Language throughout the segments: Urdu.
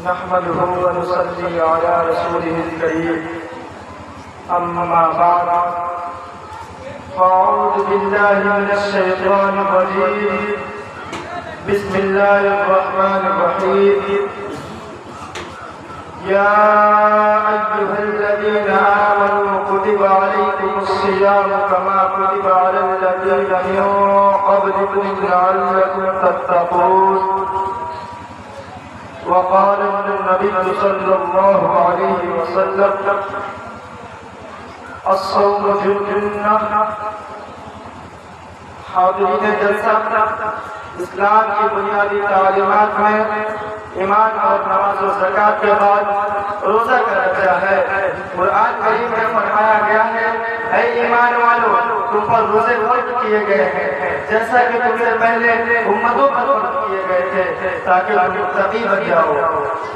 نحمده ونصلي على رسوله الكريم أما بعد فأعوذ بالله من الشيطان الرجيم بسم الله الرحمن الرحيم يا أيها الذين آمنوا كتب عليكم الصيام كما كتب على الذين من قبلكم لعلكم تتقون وقال النبي صلى الله عليه وسلم الصوم جنة. حاضرین جلسہ، اسلام کی بنیادی تعلیمات میں ایمان اور نماز و زکوٰۃ کے بعد روزہ کا درجہ ہے۔ قرآن کریم میں فرمایا گیا ہے اے ایمان والو تم پر روزے فرض کیے گئے ہیں جیسا کہ تم سے پہلے امتوں پر فرض کیے گئے تھے تاکہ تم متقی بن جاؤ۔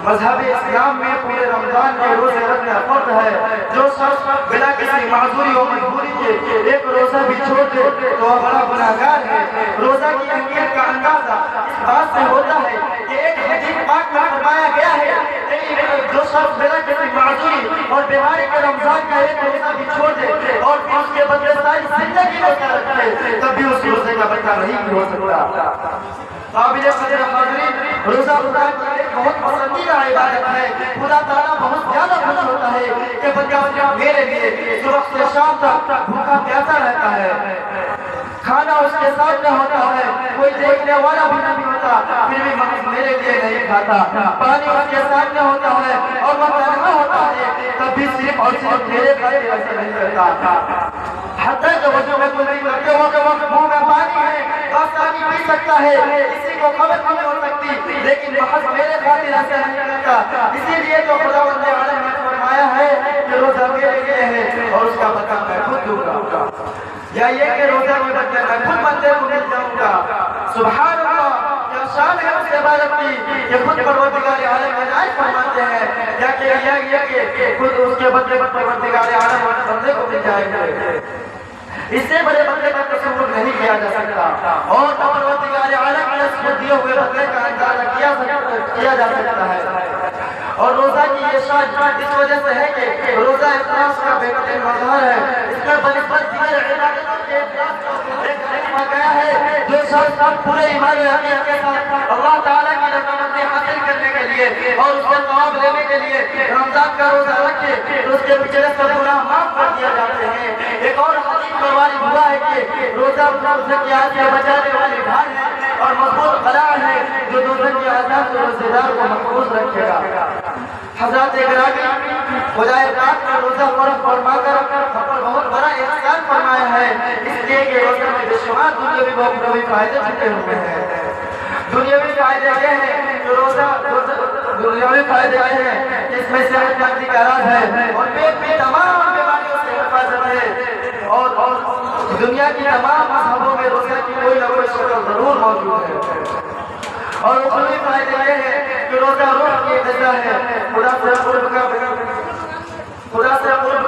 مذہب اسلام میں پورے رمضان کے روزے رکھنا فرض ہے۔ جو شخص بلا کسی معذوری و مجبوری کے ایک روزہ بھی چھوڑ دے تو وہ بڑا گناہگار ہے۔ روزہ کی اہمیت کا اندازہ اس بات سے ہوتا ہے کہ ایک حدیث پاک میں فرمایا گیا ہے جو شخص بلا کسی معذوری اور بیماری کے رمضان کا ایک روزہ بھی چھوڑ دے اور پھر اس کے بدلے ساری زندگی روزہ رکھے تب بھی اس روزے کا بدلہ نہیں ہو سکتا۔ قابل قدر حاضرین، روزہ خدا کی ایک بہت پسندیدہ عبادت ہے۔ خدا تعالیٰ بہت زیادہ خوش ہوتا ہے کہ بندہ میرے لیے صبح سے شام تک بھوکا پیاسا رہتا ہے، کھانا اس کے سامنے ہوتا ہے، کوئی دیکھنے والا بھی نہیں ہوتا پھر بھی میرے لیے نہیں کھاتا، پانی اس کے سامنے ہوتا ہے اور وہ تنہا ہوتا ہے تب بھی صرف اور صرف میرے خاطر ایسے نہیں کرتا۔ حتیٰ کہ وضو میں کلی کرتے ہو کہ وقت منہ میں پانی ہے اور پانی پی سکتا ہے، کسی کو خبر نہیں ہو سکتی لیکن محض میرے خاطر ایسا نہیں کرتا۔ اسی لیے تو خداوند عالم نے فرمایا ہے کہ روزہ میرے لیے ہے اور اس کا بدلہ میں خود دوں گا، یا یہ کہ روزہ کے بدلے میں خود بندے کو مل جاؤں گا۔ سبحان اللہ، کیا شان ہے اس عبادت کی کہ خود پروردگار عالم عنایت فرماتے ہیں یا کہ یہ کہ خود اس کے بدلے پروردگار عالم بندے کو مل جائے گا۔ اس سے بڑے بدلے کا تصور نہیں کیا جا سکتا اور پروردگار عالم کے اس کو دیے ہوئے بدلے کا اندازہ کیا جا سکتا ہے۔ اور روزہ کی یہ شان اس وجہ سے ہے کہ روزہ اخلاص کا بہترین مظہر ہے۔ اس میں بنسبت دیگر عبادتوں کے اخلاص کو کہا گیا ہے جو شخص پورے ایمان و یقین کے ساتھ اللہ تعالیٰ کی رضامندی حاصل کرنے کے لیے اور اس سے ثواب لینے کے لیے رمضان کا روزہ رکھے تو اس کے پچھلے سب گناہ معاف کر دیے جاتے ہیں۔ ایک اور حدیث میں والی ہوا ہے کہ روزہ سیاحت سے بچانے والی ڈھال ہے اور مضبوط قلعہ ہے جو دوزخ کی آزاد سے روزے دار کو محفوظ رکھے گا۔ حضرات گرامی، خدائے پاک نے روزہ فرض فرما کر ہم پر بہت بڑا احسان فرمایا ہے، اس لیے کہ روزے میں بے شمار دنیاوی و اخروی فائدے چھپے ہوئے ہیں۔ دنیاوی فائدے یہ ہیں کہ روزہ دنیاوی فائدے یہ ہیں اس میں صحت مندی کا راز ہے اور پیٹ میں تمام بیماریوں سے حفاظت ہے اور دنیا کی تمام مذہبوں میں روزے کی کوئی نہ کوئی شکل ضرور موجود ہے۔ اور اخروی فائدے یہ ہے کہ روزہ روح کی غذا ہے، خدا سے قرب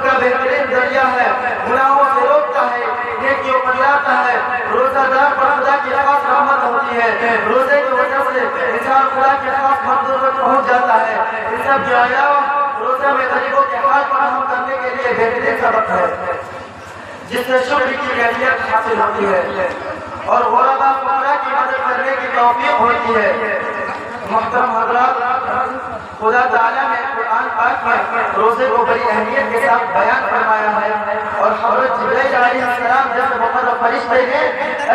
کا بہترین ذریعہ ہے، گناہوں سے روکتا ہے، نیکیوں پر لاتا ہے۔ روزہ دار پر خدا کی خاص رحمت ہوتی ہے۔ روزے کی وجہ سے انسان خدا کے خاص منزل پر پہنچ جاتا ہے۔ اس سب کے علاوہ روزہ میں غریبوں کے حال فراہم کرنے کے لیے بہترین سبب ہے جس سے شکر کی کیفیت حاصل ہوتی ہے اور غرباء فقراء کی مدد کرنے کی توفیق ہوتی ہے۔ محترم حضرات، خدا تعالیٰ نے قرآن پاک میں روزے کو بڑی اہمیت کے ساتھ بیان فرمایا ہے اور حضرت جبرائیل علیہ السلام جیسے مقرب فرشتے نے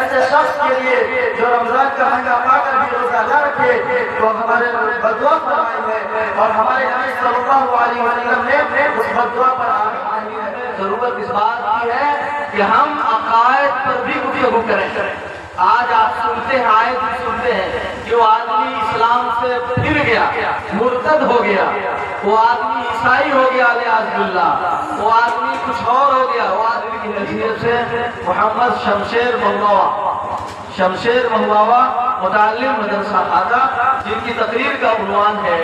ایسے شخص کے لیے جو رمضان کا مہینہ پا کر بھی روزہ نہ رکھے تو ہمارے بددعا فرمائی ہے اور ہمارے نبی صلی اللہ علیہ وسلم نے اس بددعا پر آمین کہی ہے۔ ضرورت اس بات کی ہے کہ ہم عقائد پر بھی گفتگو کریں۔ آج آپ سنتے ہیں، آئے بھی سنتے ہیں کہ وہ آدمی اسلام سے پھر گیا، مرتد ہو گیا، وہ آدمی عیسائی ہو گیا علیہ باللہ، وہ آدمی کچھ اور ہو گیا۔ وہ آدمی کی نصیحت سے محمد شمشیر مہواوا متعلم مدرسہ خاصہ جن کی تقریر کا عنوان ہے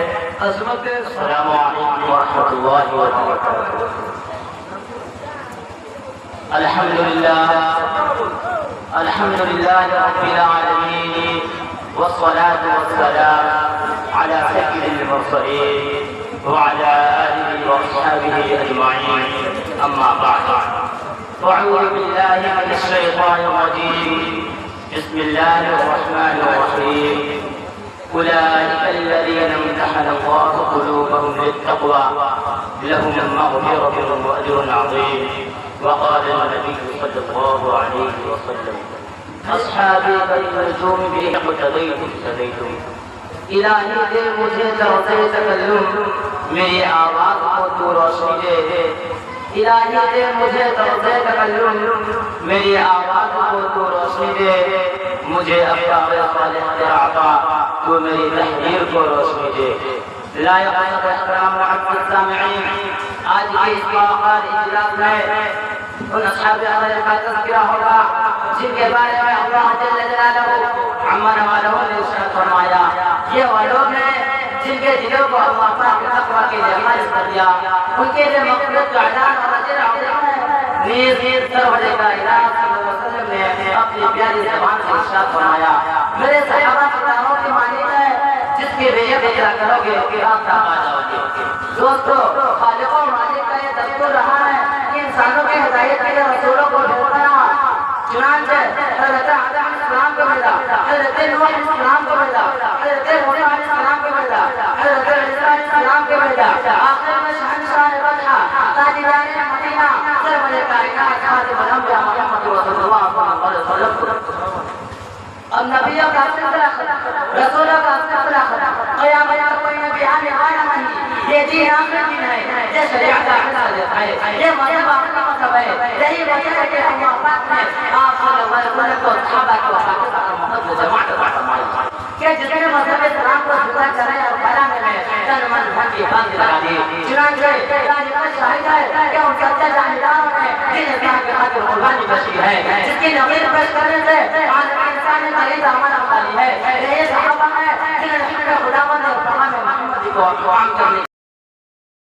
عظمت۔ السلام علیکم ورحمۃ اللہ وبرکاتہ۔ الحمد لله رب العالمين والصلاة والسلام على سيد المرسلين المرسلين وعلى آله وأصحابه أجمعين أما بعد أعوذ بالله من الشيطان الرجيم بسم الله الرحمن الرحيم أولئك الذين امتحن الله قلوبهم للتقوى لهم مغفرة وأجر عظيم وقال النبي صلى الله عليه وسلم أصحابي بالنجوم به اقتديتم اهتديتم الہی دے مجھے درجۂ تکلم میری آواز کو تو روشنی دے الہی دے مجھے درجۂ تکلم میری آواز کو تو روشنی دے مجھے افکار صالح عطا تو میری تحریر کو روشنی دے لائق احترام معزز سامعین آج کے اس باوقار اجلاس میں ان اصحاب اہل کا تذکرہ ہوگا جن کے بارے میں اللہ جل جلالہ عمر والوں نے ارشاد فرمایا یہ وہ لوگ ہیں جن کے دلوں کو اللہ پاک کے تقوی کے لیے خالص کر دیا ان کے لیے مغفرت کا اعلان اور اجر عظیم ہے نیز سرور کائنات صلی اللہ علیہ وسلم نے اپنی پیاری زبان سے ارشاد فرمایا میرے صحابہ کراموں کی مانند ہے جس کی ریت اجرا کرو گے کہ آپ تک آ جاؤ گے دوستو خالق و مالک کا یہ دستور رہا ہے کہ انسانوں کی ہدایت کے لیے رسولوں کو بھیجنا چنانچہ حضرت آدم علیہ السلام کو بھیجا حضرت نوح علیہ السلام کو بھیجا حضرت موسیٰ علیہ السلام کو بھیجا حضرت عیسیٰ علیہ السلام کو بھیجا آخر میں شہنشاہ بطحہ تاجدار مدینہ سرور کائنات خاتم الانبیاء محمد رسول اللہ صلی اللہ علیہ وسلم اب نبیوں کا سلسلہ رسولوں کا سلسلہ قیامت کا کوئی نبی آنے والا نہیں یہ دین آخر دین ہے یہ شریعت کا حصہ دیتا ہے یہ مذہب آخر کا مذہب ہے یہی وجہ ہے کہ اللہ پاک نے آپ صلی اللہ علیہ وسلم کو صحابہ کو حافظہ کا محمد جماعت کا فرمایا کہ جس نے مذہب اسلام کو جدا کرے اور پھیلانے میں تن من دھن کی باندھ لگا دی چنانچہ تاریخ شاہد ہے کہ ان سچے جانبداروں نے دین اسلام کی خاطر قربانی بخشی ہے جس کی نظیر پیش کرنے سے عالم انسان کا یہ دامن خالی ہے یہ صحابہ ہے جنہوں نے خداوند اور پیغام محمد کو عام کرنے